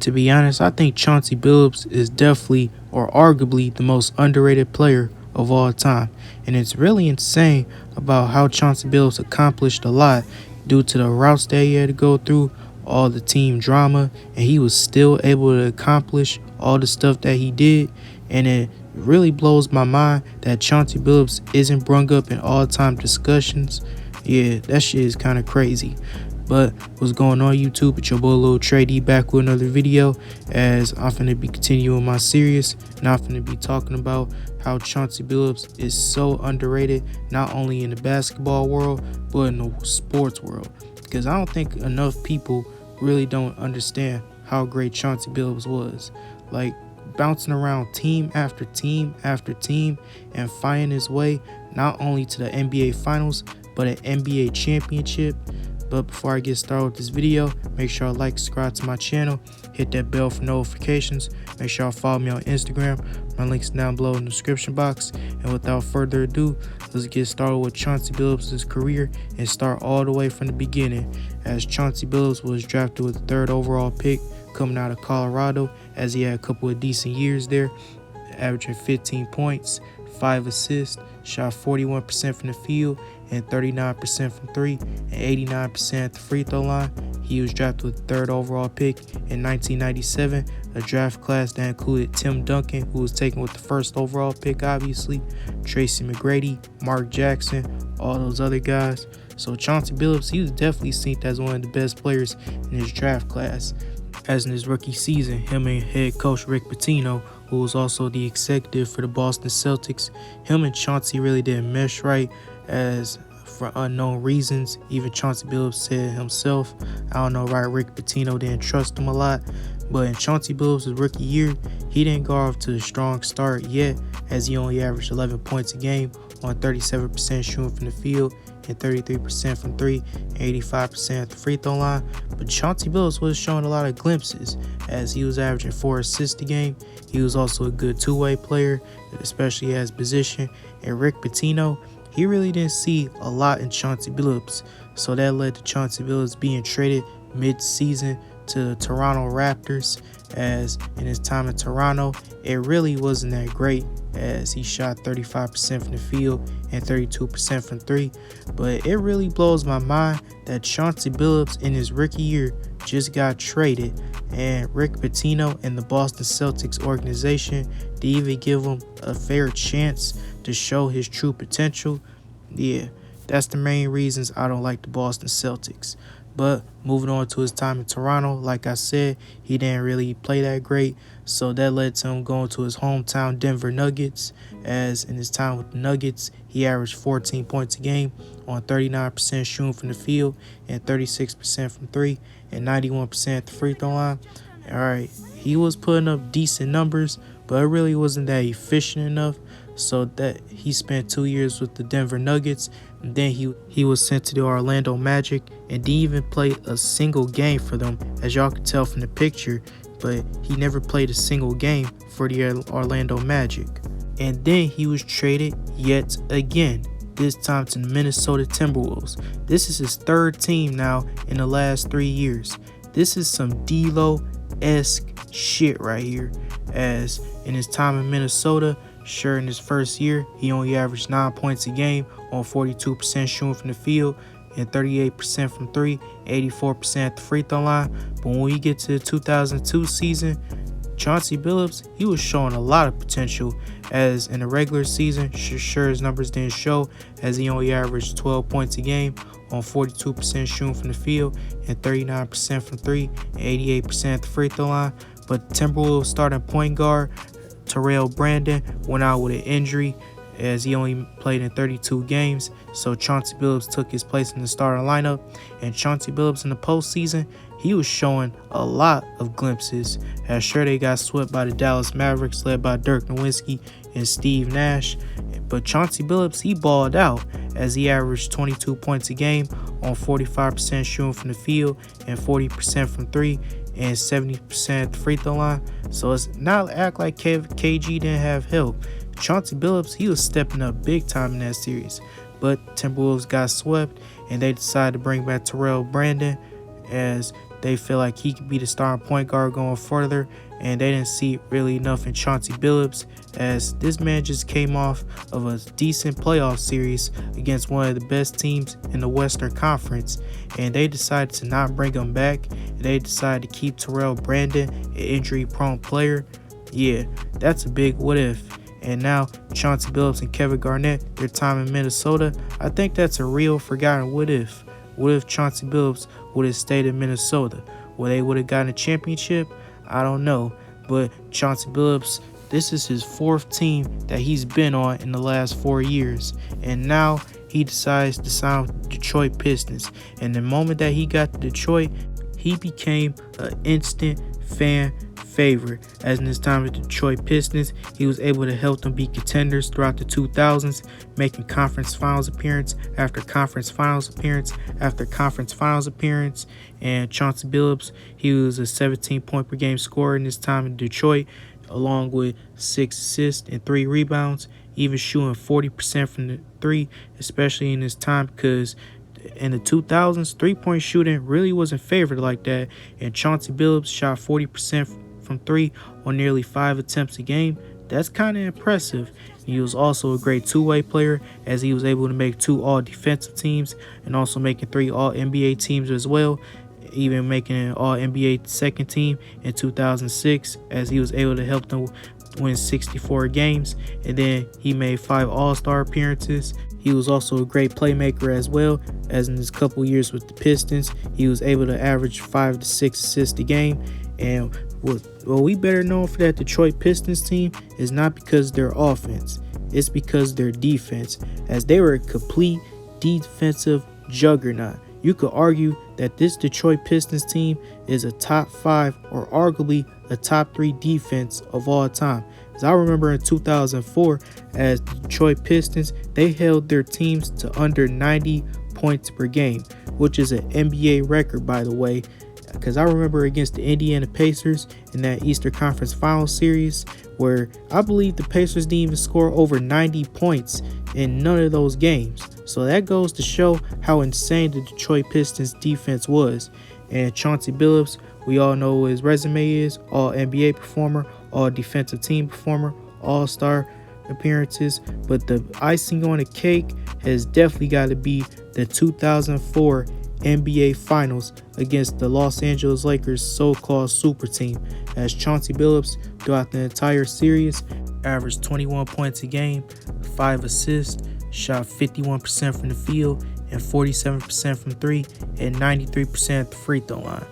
To be honest, I think Chauncey Billups is definitely or arguably the most underrated player of all time. And it's really insane about how Chauncey Billups accomplished a lot due to the routes that he had to go through, all the team drama, and he was still able to accomplish all the stuff that he did. And it really blows my mind that Chauncey Billups isn't brung up in all-time discussions. Yeah, that shit is kind of crazy. But what's going on YouTube? It's your boy Lil Trey D back with another video, as I'm finna be continuing my series, and I'm finna be talking about how Chauncey Billups is so underrated, not only in the basketball world, but in the sports world. Because I don't think enough people really don't understand how great Chauncey Billups was. Like, bouncing around team after team after team and finding his way not only to the NBA Finals, but an NBA championship. But before I get started with this video, make sure I like, subscribe to my channel, hit that bell for notifications, make sure you follow me on Instagram. My links down below in the description box. And without further ado, let's get started with Chauncey Billups' career and start all the way from the beginning. As Chauncey Billups was drafted with the 3rd overall pick, coming out of Colorado, as he had a couple of decent years there, averaging 15 points, 5 assists, shot 41% from the field and 39% from 3 and 89% at the free throw line. He was drafted with the 3rd overall pick in 1997, a draft class that included Tim Duncan, who was taken with the 1st overall pick, obviously, Tracy McGrady, Mark Jackson, all those other guys. So Chauncey Billups, he was definitely seen as one of the best players in his draft class. As in his rookie season, him and head coach Rick Pitino, who was also the executive for the Boston Celtics, him and Chauncey really didn't mesh right, as for unknown reasons. Even Chauncey Billups said himself, I don't know why Rick Pitino didn't trust him a lot. But in Chauncey Billups' rookie year, he didn't go off to a strong start yet, as he only averaged 11 points a game on 37% shooting from the field and 33% from 3 and 85% at the free throw line. But Chauncey Billups was showing a lot of glimpses, as he was averaging 4 assists a game. He was also a good two-way player, especially at his position. And Rick Pitino, he really didn't see a lot in Chauncey Billups, so that led to Chauncey Billups being traded mid-season to the Toronto Raptors, as in his time in Toronto, it really wasn't that great, as he shot 35% from the field and 32% from 3. But it really blows my mind that Chauncey Billups in his rookie year just got traded, and Rick Pitino and the Boston Celtics organization didn't even give him a fair chance to show his true potential. Yeah, that's the main reasons I don't like the Boston Celtics. But moving on to his time in Toronto, like I said, he didn't really play that great, so that led to him going to his hometown Denver Nuggets, as in his time with the Nuggets, he averaged 14 points a game on 39% shooting from the field and 36% from 3 and 91% at the free throw line. Alright, he was putting up decent numbers, but it really wasn't that efficient enough, so that he spent 2 years with the Denver Nuggets, and then he was sent to the Orlando Magic and didn't even play a single game for them, as y'all can tell from the picture. But he never played a single game for the Orlando Magic. And then he was traded yet again, this time to the Minnesota Timberwolves. This is his 3rd team now in the last 3 years. This is some D-Lo-esque shit right here, as in his time in Minnesota, sure, in his 1st year, he only averaged 9 points a game on 42% shooting from the field and 38% from 3, 84% at the free throw line. But when we get to the 2002 season, Chauncey Billups, he was showing a lot of potential, as in the regular season, sure his numbers didn't show, as he only averaged 12 points a game on 42% shooting from the field and 39% from 3 and 88% at the free throw line. But Timberwolves starting point guard Terrell Brandon went out with an injury, as he only played in 32 games, so Chauncey Billups took his place in the starting lineup. And Chauncey Billups in the postseason, he was showing a lot of glimpses, as sure they got swept by the Dallas Mavericks led by Dirk Nowitzki and Steve Nash. But Chauncey Billups, he balled out, as he averaged 22 points a game on 45% shooting from the field and 40% from 3 and 70% at the free throw line. So it's not act like KG didn't have help. Chauncey Billups, he was stepping up big time in that series. But Timberwolves got swept, and they decided to bring back Terrell Brandon, as They feel like he could be the starting point guard going further, and they didn't see really enough in Chauncey Billups, as this man just came off of a decent playoff series against one of the best teams in the Western Conference, and they decided to not bring him back. They decided to keep Terrell Brandon, an injury-prone player. Yeah, that's a big what if. And now Chauncey Billups and Kevin Garnett, their time in Minnesota, I think that's a real forgotten what if. What if Chauncey Billups would have stayed in Minnesota? Would they would have gotten a championship? I don't know. But Chauncey Billups, this is his fourth team that he's been on in the last 4 years. And now he decides to sign with the Detroit Pistons. And the moment that he got to Detroit, he became an instant fan favorite. As in his time with the Detroit Pistons, he was able to help them be contenders throughout the 2000s, making conference finals appearance after conference finals appearance after conference finals appearance. And Chauncey Billups, he was a 17-point per game scorer in his time in Detroit, along with 6 assists and 3 rebounds, even shooting 40% from the 3, especially in his time, because in the 2000s, three-point shooting really wasn't favored like that, and Chauncey Billups shot 40% from 3 on nearly 5 attempts a game. That's kind of impressive. He was also a great two-way player, as he was able to make 2 all-defensive teams and also making 3 all-NBA teams as well, even making an all-NBA second team in 2006, as he was able to help them win 64 games, and then he made 5 all-star appearances. He was also a great playmaker as well, as in his couple years with the Pistons, he was able to average 5 to 6 assists a game. And what we better known for that Detroit Pistons team is not because of their offense, it's because of their defense, as they were a complete defensive juggernaut. You could argue that this Detroit Pistons team is a top 5 or arguably a top 3 defense of all time. As I remember in 2004, as the Detroit Pistons, they held their teams to under 90 points per game, which is an NBA record, by the way. Because I remember against the Indiana Pacers in that Eastern Conference Finals series, where I believe the Pacers didn't even score over 90 points in none of those games. So that goes to show how insane the Detroit Pistons defense was. And Chauncey Billups, we all know what his resume is: all NBA performer, all defensive team performer, all-star appearances. But the icing on the cake has definitely got to be the 2004 NBA Finals against the Los Angeles Lakers so-called super team, as Chauncey Billups throughout the entire series averaged 21 points a game, 5 assists, shot 51% from the field and 47% from 3 and 93% at the free throw line.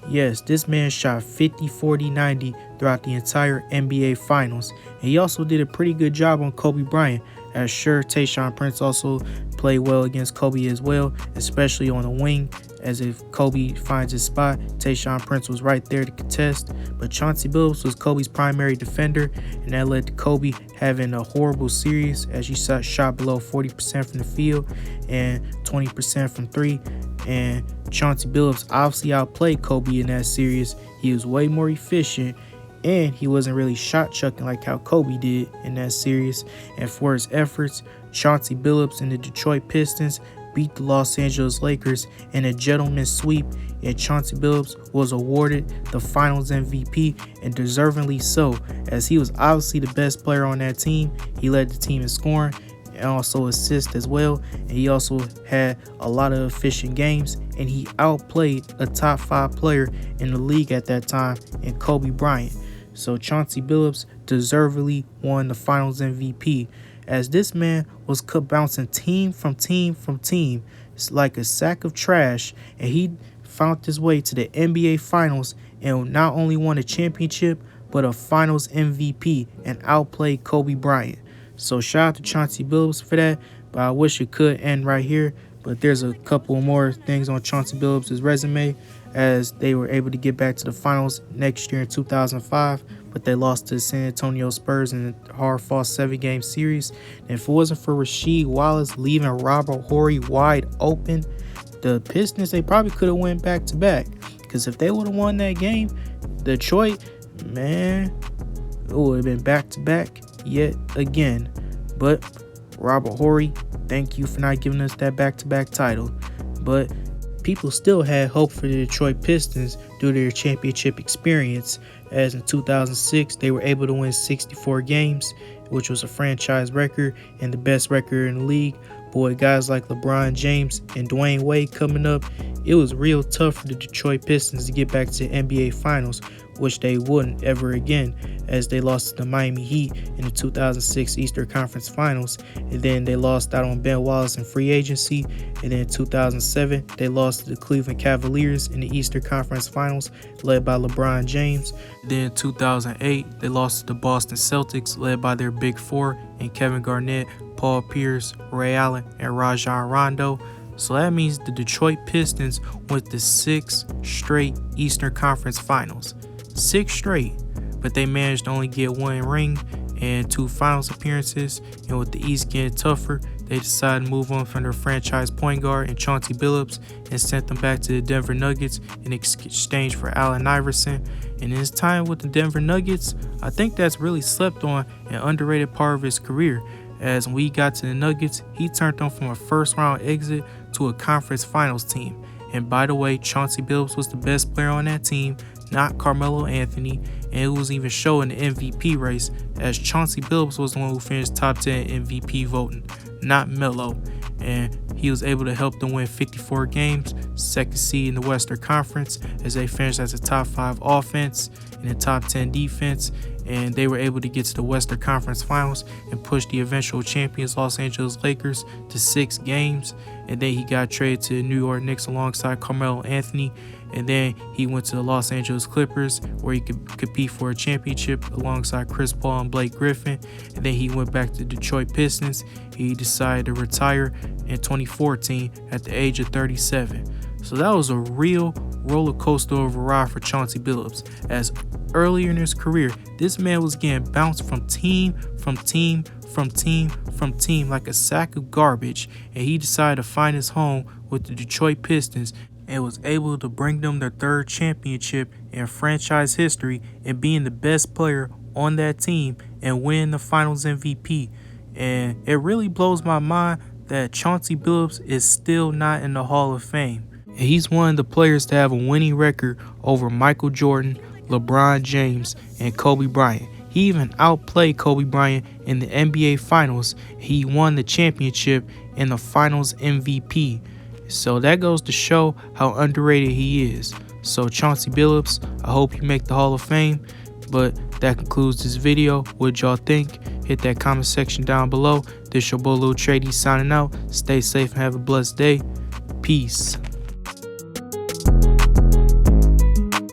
Yes, this man shot 50, 40, 90 throughout the entire NBA Finals, and he also did a pretty good job on Kobe Bryant. As sure, Tayshaun Prince also played well against Kobe as well, especially on the wing, as if Kobe finds his spot, Tayshaun Prince was right there to contest. But Chauncey Billups was Kobe's primary defender, and that led to Kobe having a horrible series, as he shot below 40% from the field and 20% from 3. And Chauncey Billups obviously outplayed Kobe in that series. He was way more efficient, and he wasn't really shot chucking like how Kobe did in that series. And for his efforts, Chauncey Billups and the Detroit Pistons beat the Los Angeles Lakers in a gentleman's sweep, and Chauncey Billups was awarded the Finals MVP, and deservingly so, as he was obviously the best player on that team. He led the team in scoring and also assists as well, and he also had a lot of efficient games, and he outplayed a top 5 player in the league at that time in Kobe Bryant. So Chauncey Billups deservedly won the Finals MVP, as this man was bouncing team from team from team. It's like a sack of trash, and he found his way to the NBA Finals and not only won a championship but a Finals MVP and outplayed Kobe Bryant. So shout out to Chauncey Billups for that, but I wish it could end right here. But there's a couple more things on Chauncey Billups' resume, as they were able to get back to the finals next year in 2005, but they lost to the San Antonio Spurs in a hard-fought 7-game series. And if it wasn't for Rasheed Wallace leaving Robert Horry wide open, the Pistons, they probably could have went back-to-back. Because if they would have won that game, Detroit, man, it would have been back-to-back yet again. But Robert Horry, thank you for not giving us that back-to-back title. But people still had hope for the Detroit Pistons due to their championship experience, as in 2006 they were able to win 64 games, which was a franchise record and the best record in the league. Boy, guys like LeBron James and Dwayne Wade coming up, it was real tough for the Detroit Pistons to get back to the NBA Finals, which they wouldn't ever again, as they lost to the Miami Heat in the 2006 Eastern Conference Finals, and then they lost out on Ben Wallace in free agency, and then in 2007 they lost to the Cleveland Cavaliers in the Eastern Conference Finals led by LeBron James. Then in 2008 they lost to the Boston Celtics led by their Big Four and Kevin Garnett, Paul Pierce, Ray Allen, and Rajon Rondo. So that means the Detroit Pistons went to 6 straight Eastern Conference Finals. 6 straight, but they managed to only get 1 ring and 2 finals appearances. And with the East getting tougher, they decided to move on from their franchise point guard and Chauncey Billups and sent them back to the Denver Nuggets in exchange for Allen Iverson. And in his time with the Denver Nuggets, I think that's really slept on and underrated part of his career, as when he got to the Nuggets, he turned them from a first-round exit to a conference finals team. And by the way, Chauncey Billups was the best player on that team, not Carmelo Anthony, and it was even shown in the MVP race, as Chauncey Billups was the one who finished top 10 MVP voting, not Melo. And he was able to help them win 54 games, second seed in the Western Conference, as they finished as a top 5 offense and a top 10 defense. And they were able to get to the Western Conference Finals and push the eventual champions Los Angeles Lakers to 6 games. And then he got traded to the New York Knicks alongside Carmelo Anthony. And then he went to the Los Angeles Clippers, where he could compete for a championship alongside Chris Paul and Blake Griffin. And then he went back to the Detroit Pistons. He decided to retire in 2014 at the age of 37. So that was a real roller coaster of a ride for Chauncey Billups, as earlier in his career, this man was getting bounced from team like a sack of garbage, and he decided to find his home with the Detroit Pistons and was able to bring them their 3rd championship in franchise history and being the best player on that team and winning the Finals MVP. And it really blows my mind that Chauncey Billups is still not in the Hall of Fame. And he's one of the players to have a winning record over Michael Jordan, LeBron James, and Kobe Bryant. He even outplayed Kobe Bryant in the NBA Finals. He won the championship in the Finals MVP. So that goes to show how underrated he is. So Chauncey Billups, I hope you make the Hall of Fame. But that concludes this video. What y'all think? Hit that comment section down below. This your boy Lil Trady signing out. Stay safe and have a blessed day. Peace.